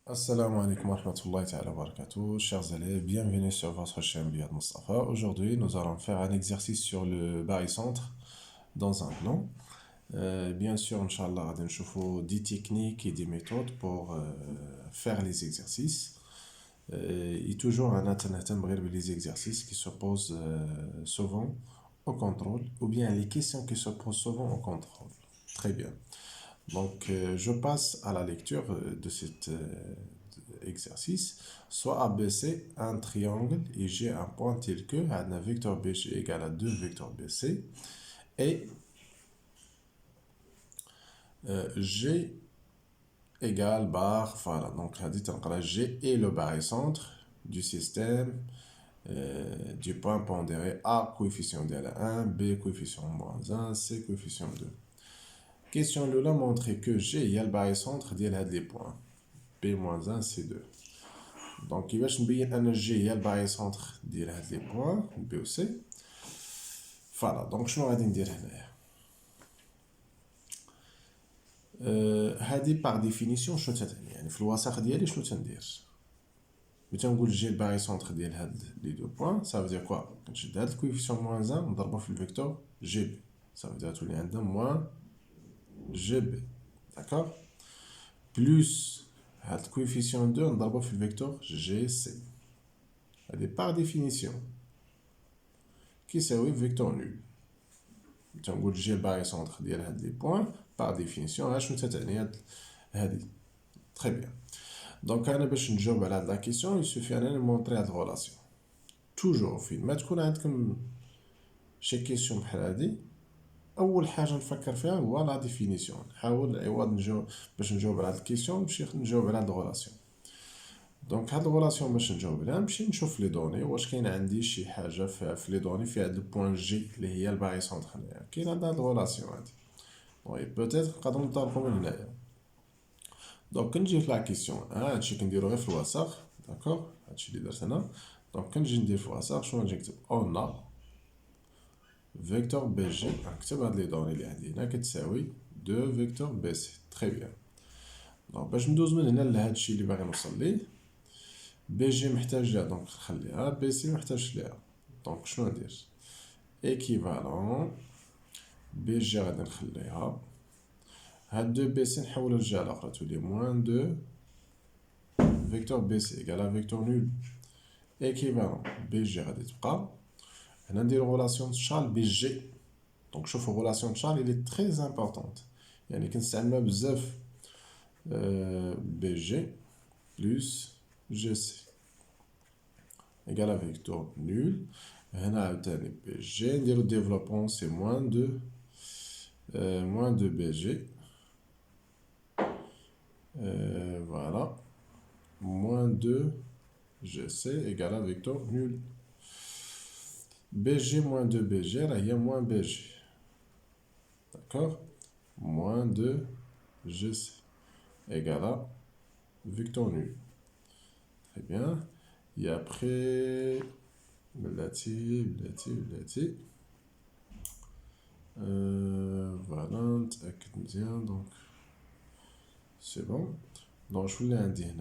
Assalamu alaikum wa rahmatullahi ta'ala wa barakatuh. Chers élèves, bienvenue sur votre chaîne Biad Mustafa. Aujourd'hui, nous allons faire un exercice sur le barycentre dans un plan. Bien sûr, Inch'Allah, on va 10 techniques et des méthodes pour faire les exercices. Et toujours, on a les exercices qui se posent souvent au contrôle, ou bien les questions qui se posent souvent au contrôle. Très bien. Donc, je passe à la lecture de cet exercice. Soit ABC, un triangle, et j'ai un point tel que un vecteur BG égale à 2 vecteurs BC, et G égale barre, voilà, donc G est le barycentre du système du point pondéré A, coefficient de la 1, B, coefficient moins 1, C, coefficient 2. Question de la montrer que G il y a le barycentre des points B-1, C2. Donc, il va nous G il y a le barycentre des points B ou C. Voilà, donc je vais vous dire هذه par définition شنو تتعني يعني في الوسط ديالي شنو تندير ملي تنقول جي الباغيسونتر ديال هاد لي دو بوين ça veut dire quoi كنشد هاد الكويفيسيون موان 1 نضربو في الفيكتور جي بي ça veut dire تولي عندنا موان جي بي داكور بلوس هاد الكويفيسيون 2 نضربو في الفيكتور جي سي هادي par définition كيساوي فيكتور نول تنقول جي الباغيسونتر ديال هاد لي بوين par définition شنو تتعني هادي très bien. Donc, باش نجاوب على هاد لا كيسيون يسوفي انني نمونطري هاد الغولاسيون توجور فين ما تكون عندكم شي كيسيون بحال هادي اول حاجه نفكر فيها هو لا ديفينيسيون نحاول عوض نجاوب باش نجاوب على هاد الكيسيون نمشي نجاوب على هاد الغولاسيون دونك هاد الغولاسيون باش نجاوب عليها نمشي نشوف لي دوني واش كاين عندي شي حاجه في لي دوني في هاد البوين جي اللي هي الباغيسونتر هنايا كاين عندها هاد الغولاسيون هادي وي بوتيتر نقدروا نطلقوا من هنايا دونك كنجي في لا كيسيون هادشي كنديرو غير في الوسط داكوغ هادشي اللي درت انا دونك كنجي ندير في الوسط شنو نجي نكتب اون فيكتور بي جي نكتب هاد لي دوني اللي عندي هنا كتساوي 2 فيكتور بي سي تري بيان دونك باش ندوز من هنا لهادشي اللي باغي نوصل ليه بي جي محتاج ليها دونك نخليها بي سي محتاجش ليها دونك شنو ندير ايكيفالون بي جي غادي نخليها هاد 2 بي سي نحولها للجهه الاخرى تولي موان 2 فيكتور بي سي ايكال فيكتور نول ايكيفالون بي جي غادي تبقى هنا ندير غولاسيون شال بي جي دونك شوفوا غولاسيون شال اللي تري امبورطونط يعني كنستعملها بزاف بي جي بلس جي سي ايكال فيكتور نول هنا عاوتاني بي جي نديرو ديفلوبمون سي موان 2 بي جي voilà moins 2 GC égale à vecteur nul BG moins 2 BG là il y a moins BG d'accord moins 2 GC égale à vecteur nul très bien et après voilà donc c'est bon donc je voulais dire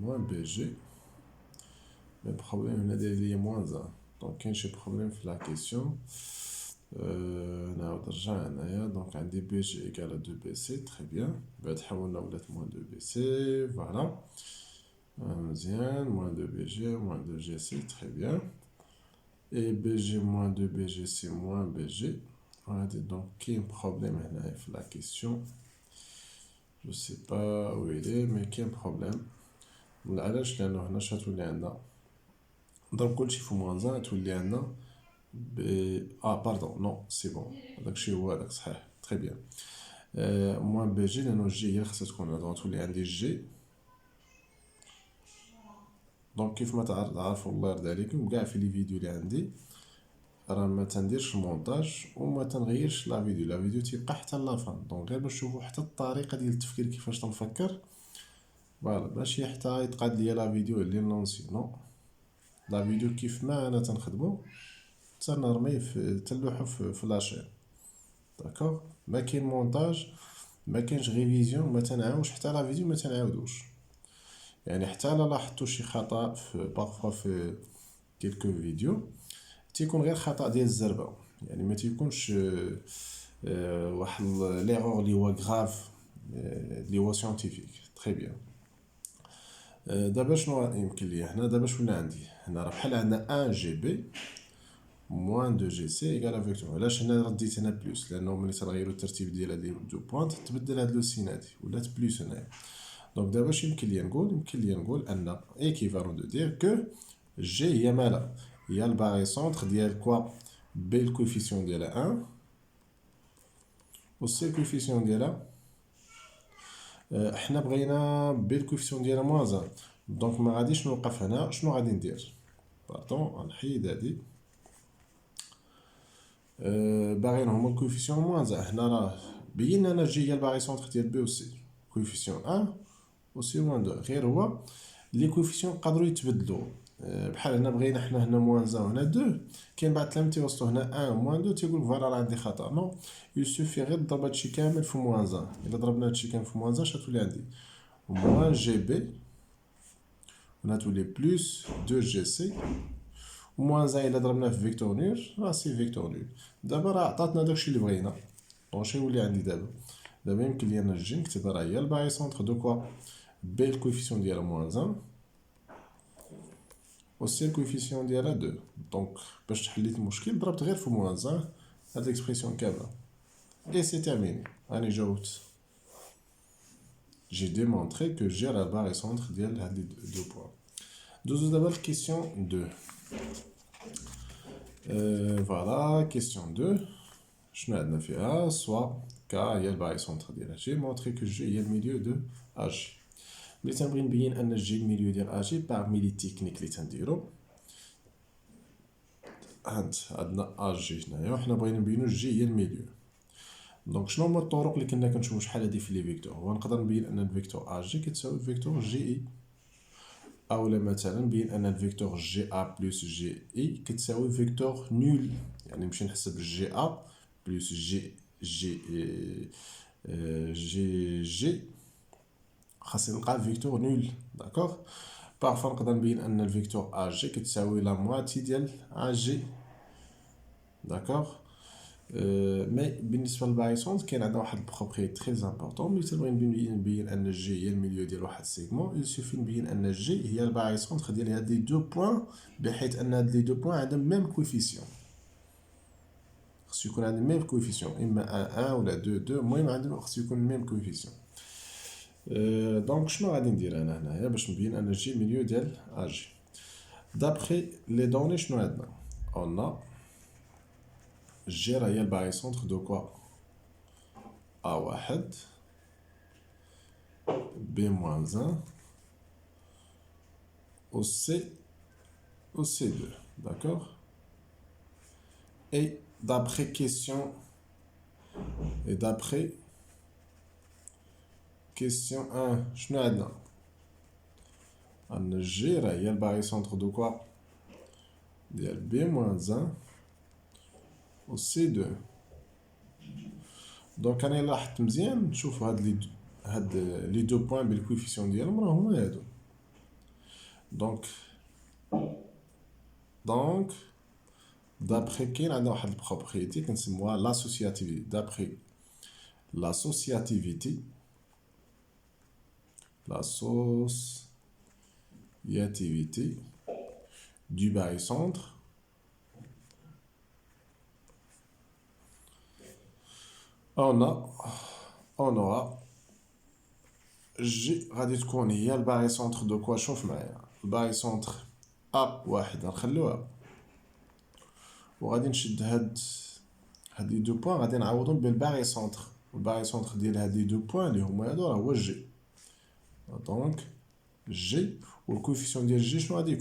moins BG le problème est moins 1 donc quand j'ai problème sur la question donc un DBG égale à 2BC très bien moins 2BC voilà moins 2BG moins 2GC très bien et BG moins 2BG c'est moins BG voilà donc qui est un problème sur la question je sais pas où il est mais qui a un problème علاش لانه هنا شتولي عندنا نضرب كلشي في موان 1 تولي عندنا باردون نو سي بون داكشي هو هذاك صحيح تري بيان موان بي جي لانه جي هي خاصها تكون هنا دونك تولي عندي جي دونك كيف ما تعرفوا الله يرضي عليكم كاع في لي فيديو اللي عندي راه ما تنديرش المونتاج وما تنغيرش لا فيديو تيبقى حتى لافان دونك غير باش تشوفوا حتى الطريقه ديال التفكير كيفاش تنفكر فوالا ماشي حتى يتقاد ليا لا فيديو اللي نونسي نو لا فيديو كيف ما انا تنخدمو تنرميه في تلوحو في لاشين داكوغ ما كاين مونتاج ما كاينش ريفيزيون ما تنعاودش حتى لا فيديو ما تنعاودوش يعني حتى لا لاحظتوا شي خطأ في بارفوا في كيلكو فيديو تيكون غير خطأ ديال الزربة، يعني ما تيكونش واحد ليغور اللي هو غراف اللي هو سيانتيفيك. تري بيان. دابا شنو يمكن لي هنا؟ دابا شنو ولا عندي هنا؟ راه بحال عندنا 1 جي بي موان 2 جي سي ايكال فيكتور. علاش هنا رديت هنا بلوس؟ لانه ملي تغيروا الترتيب ديال هاد لي دو بوينت تبدل هاد لو سين هادي ولات بلوس هنايا. دونك دابا اش يمكن لي نقول؟ يمكن لي نقول ان ايكيفالون دو دير كو جي هي مالا؟ هي الباغي سونتر ديال كوا بي الكويفيسيون ديالها 1 و سي الكويفيسيون ديالها حنا بغينا بي الكويفيسيون ديالها موان 1. دونك ما غاديش نوقف هنا. شنو غادي ندير؟ باردون غنحيد هادي. باغيين هما الكويفيسيون موان 1. هنا راه بين انا جي هي الباغي سونتر ديال بي و سي كويفيسيون 1 و سي موان 2. غير هو لي كويفيسيون يقدروا يتبدلوا. بحال هنا بغينا حنا هنا موان 1 وهنا 2. كاين بعض التلاميذ تيوصلوا هنا 1 موان 2 تيقول فوالا راه عندي خطا. نو يسوفي غير تضرب هادشي كامل في موان 1. الا ضربنا هادشي كامل في موان 1 شتولي عندي موان جي بي هنا تولي بلس 2 جي سي وموان 1 الا ضربناه في فيكتور نول راه سي فيكتور نول. دابا راه عطاتنا داكشي اللي بغينا. دونك شنو يولي عندي دابا؟ دابا يمكن لي انا نجي نكتب راه هي الباغي سونتر دو كوا بي الكويفيسيون ديالها موان 1 و سي الكويفيسيون ديالها 2. دونك باش حليت المشكل ضربت غير في موان 1 هاد ليكسبرسيون كامله اي سي تيرميني. راني جاوبت. جي ديمونطري كو جي راه الباغي سونتر ديال هاد لي دو بوين. دوزو دابا لكيسيون 2. فوالا كيسيون 2 شنو عندنا فيها؟ سوا كا هي الباغي سونتر ديالها جي مونطري كو جي هي الميليو دو اجي. ملي تنبغي نبين ان جي الميليو ديال اجي باغمي لي تكنيك اللي تنديرو عندنا اجي هنايا وحنا بغينا نبينو جي هي الميليو. دونك شنو هما الطرق اللي كنا كنشوفو شحال هادي في لي فيكتور؟ هو نقدر نبين ان الفيكتور اجي كتساوي الفيكتور جي اي، اولا مثلا نبين ان الفيكتور جي ا بلس جي اي كتساوي فيكتور نول. يعني نمشي نحسب جي ا بلس جي خاصني نلقى الفيكتور نول. داكوغ. بارفوا نقدر نبين ان الفيكتور ا جي كتساوي لا مواتي ديال ا جي. داكوغ. مي بالنسبه للباغي سونتر كاين عندنا واحد البروبريتي تري امبورطون. ملي تنبغي نبين ان جي هي الميليو ديال واحد السيغمون يسوفي نبين ان جي هي الباغي سونتر ديال هاد لي دو بوين بحيث ان هاد لي دو بوين عندهم ميم كويفيسيون. خصو يكون عندهم ميم كويفيسيون اما 1 ولا 2. المهم عندهم خصو يكون ميم كويفيسيون. دونك شنو غادي ندير انا هنايا باش نبين ان جي الميليو ديال اجي؟ دابخي لي دوني شنو عندنا؟ اون جي راه هي الباغي سونتر دو كوا ا واحد بي موان 1 و سي 2. D'accord. Et d'après question 1 شنو عندنا؟ عندنا جي راه هي الباغي سونتر دو كوا ديال بي موان 1 و سي 2. دونك انا لاحظت مزيان نشوف هاد لي دو بوين بالكويفيسيون ديالهم راه هما هادو. دونك d'après كاين عندنا واحد البروبريتي كنسموها l'associativité. d'après l'associativité du barycentre on aura G غادي تكون هي الباrycentre دو كوا؟ شوف معايا الباrycentre ا واحد نخلوها وغادي نشد هاد لي دو بوين غادي نعوضهم بالباغي سونتر. الباغي سونتر ديال هاد لي دو بوين اللي هما هادو راه هو جي. دونك جي والكويفيسيون ديال جي شنو غادي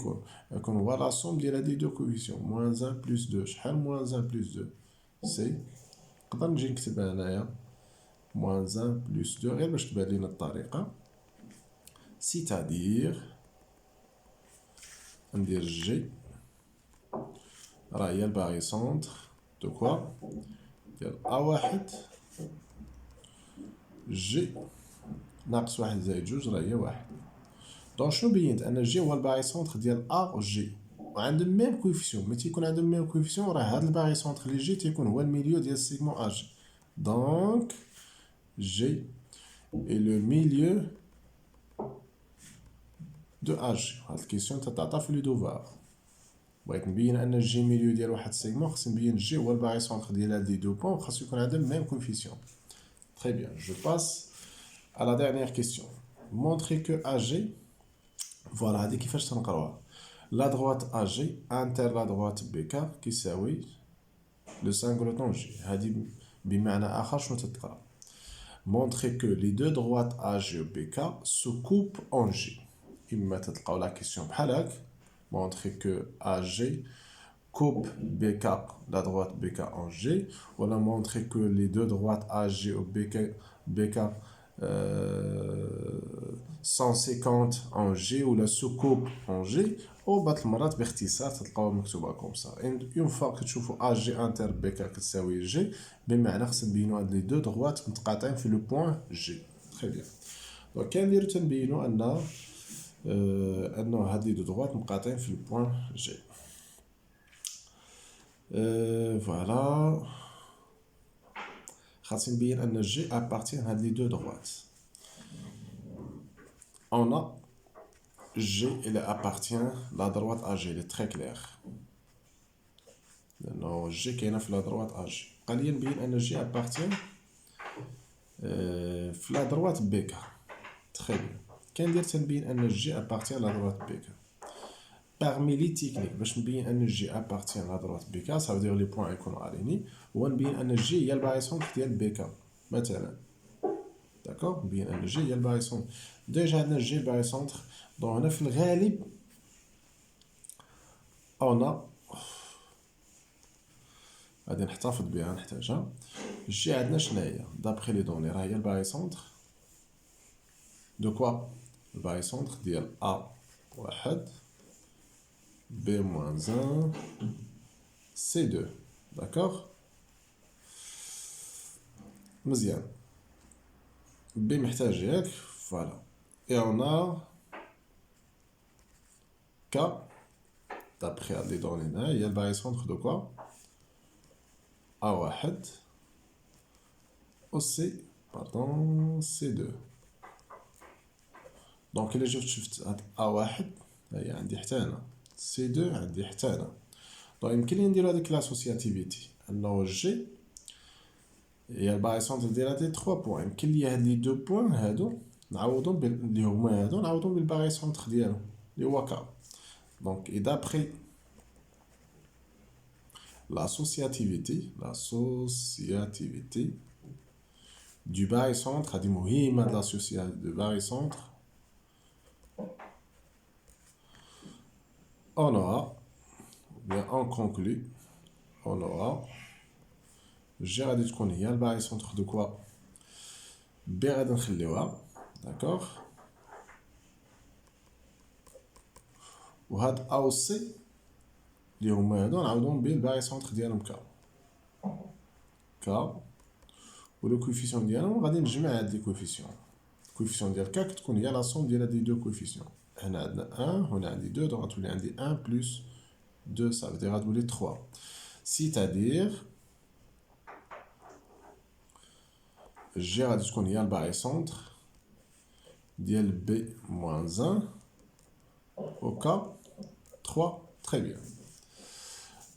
يكون هو لا سوم ديال هاد لي دو كويفيسيون موان 1 بلس 2. شحال موان 1 بلس 2؟ سي. نقدر نجي نكتبها هنايا موان 1 بلس 2 غير باش تبان لينا الطريقه. سيتادير ندير جي راه هي الباغي سونتر دو كوا ديال ا واحد جي ناقص واحد زائد جوج راه هي واحد. دونك شنو بينت ان جي هو الباغي سونتر ديال ا و جي وعندهم ميم كويفيسيون. ملي تيكون عندهم ميم كويفيسيون راه هاد الباغي سونتر اللي جي تيكون هو الميليو ديال السيغمون ا جي. دونك جي اي لو ميليو دو ا جي. هاد الكيسيون تتعطى في لو دوفار. بغيت نبين ان جي ميليو ديال واحد السيغمون، خصني نبين جي هو الباغي سونتر ديال هاد لي دو بوين، خاصو يكون عندهم ميم كويفيسيون. Très bien, je passe à la dernière question. Montrer que AG, voilà, هذه كيفاش تنقراوها. La droite AG inter la droite BK كيساوي le singleton G. هذه بمعنى آخر شنو تتقرا. Montrer que les deux droites AG et BK se coupent en G. إما تلقاو la question بحال هاك. Montrer que AG coupe BK, la droite BK en G, ou on a montré que les deux droites AG ou BK sont séquentes en G ou la sous-coupe en G, ou بات المرات باختصار تلقاوها مكتوبة كوم سا. اون فوا كتشوفوا AG انتر BK كتساوي جي، بمعنى خصنا نبينو هاد لي دو دغوات متقاطعين في لو بوين جي. تري بيان. دونك كنديرو تنبينو انه هاد لي دو دغوات مقاطعين في لو بوين جي. Voilà. خاصني نبين ان G appartient à les deux droites. On a G, il appartient la droite AG, il est très clair. لأنه G كاينة في la droite AG. قال لي نبين ان G appartient في la droite BK. Très bien. كندير تنبين ان G appartient à la droite BK. Parmi les techniques, باش نبين ان G appartient à la droite BK, ça veut dire les points يكونوا alignés, هو نبين ان G هي الباغي سونتر ديال BK مثلا. داكوغ، نبين ان G هي الباغي سونتر. ديجا عندنا G الباغي سونتر، دونك هنا في الغالب انا غادي نحتفظ بها نحتاجها. G عندنا شناهي؟ دابخي لي دوني راه هي الباغي سونتر دو كوا؟ الباغي سونتر ديال A واحد B-1, C2. D'accord? مزيان. B محتاج ياك. Voilà. Et on a K, d'après les données là, il y a le barycentre de quoi? A1 au C, pardon, C2. Donc اللي شفت هاد A1 هي عندي حتى هنا، C2 عندي حتى هنا. دونك يمكن لي نديرو هاديك لاسوسياتيفيتي انه جي هي الباغي سونتر ديال هاد لي 3 بوين، يمكن لي هاد لي 2 بوين هادو نعوضهم اللي هما هادو نعوضهم بالباغي سونتر ديالهم اللي هو كا. دونك اي دابخي لاسوسياتيفيتي du barycentre, هادي مهمة د لاسوسياتيفيتي دو barycentre. On aura, bien on conclut, on aura G غادي تكون هي الباغي سونتر دو كوا؟ B غادي نخليوها. داكوغ. وهاد A و C اللي هما هادو نعوضهم بالباغي سونتر ديالهم K و لو كويفيسيون ديالهم غادي نجمع هاد لي كويفيسيون. الكويفيسيون ديال K كتكون هي لا سوم ديال هاد لي دو كويفيسيون. هنا عندنا 1 هنا عندي 2 دونك غتولي عندي 1 بلس 2 ça veut dire غتولي 3. C'est-à-dire G غادي تكون هي الباغي سونتر ديال B-1 و K 3. Très bien.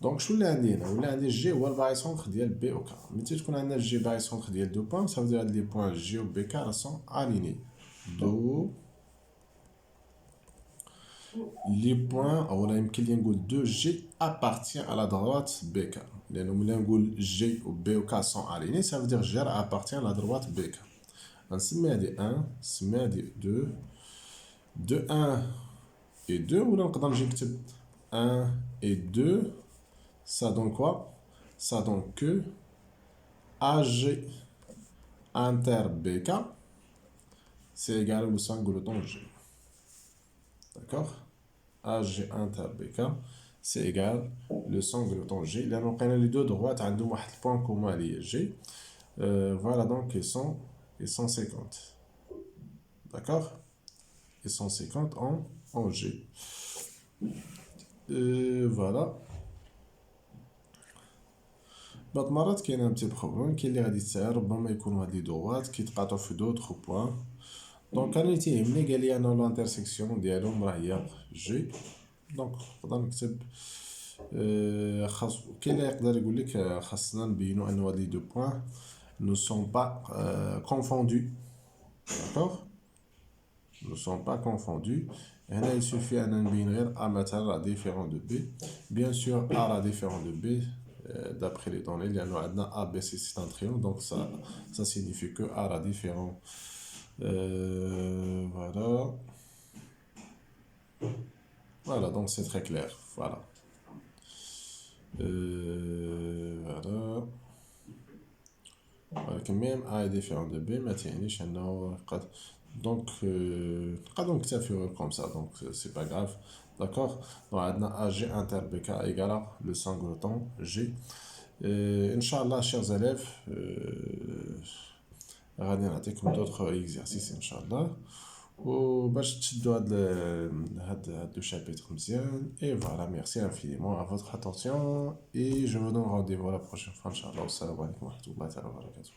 دونك شنو اللي عندي هنا؟ ولا عندي G هو الباغي سونتر ديال B و K. ملي تكون عندنا G باغي سونتر ديال دو بوين، ça veut dire هاد لي بوين G و BK راه سون alignés. دو لي بوين اولا يمكن لي نقول دو جي appartient à la droite BK، لانه ملي نقول جي و بي و كا سون alignés ça veut dire G راه appartient à la droite BK. غنسمي هادي 1 نسمي هادي 2 de 1 et 2 ولا نقدر نجي نكتب 1 et 2. Ça donne quoi? Ça donne que AG inter BK c'est égal au singleton G. D'accord? AG inter BK c'est égal le singleton G. لأن لقينا les deux droites عندهم واحد البوان كومون اللي هي G. Voilà donc ils sont 50. D'accord? et 150 en G. Voilà. بعض المرات كاين ان بتي بروبليم، كاين اللي غادي تساهل ربما يكونوا هاد لي دوات كيتقاطعوا في دوطخ بوان. دونك انا اللي تيهمني قال لي انا لانترسيكسيون ديالهم راه هي جي. دونك نقدر نكتب خاص. كاين اللي يقدر يقول لك خاصنا نبينوا ان هاد لي دو بوان ne sont pas confondus. D'accord? Ne sont pas confondus. هنا il suffit أن نبين غير A مثلا راه différent de B. Bien sûr A راه différent de B d'après les données لأنه عندنا A B C c'est un triangle, donc ça signifie que A راه différent. Voilà. Voilà, donc c'est très clair. Voilà. Voilà. ولكن même A est différent de B ما تعنيش أنه قد. Donc نقدروا نكتفيو comme ça, donc c'est pas grave. D'accord. Donc عندنا AG inter BK égale le singleton G. إن شاء الله chers élèves غادي نعطيكم d'autres exercices إن شاء الله وباش تشدوا هاد لو chapitre مزيان. Et voilà, merci infiniment à votre attention et je vous donne rendez-vous la prochaine fois إن شاء الله. والسلام عليكم ورحمة الله تعالى وبركاته.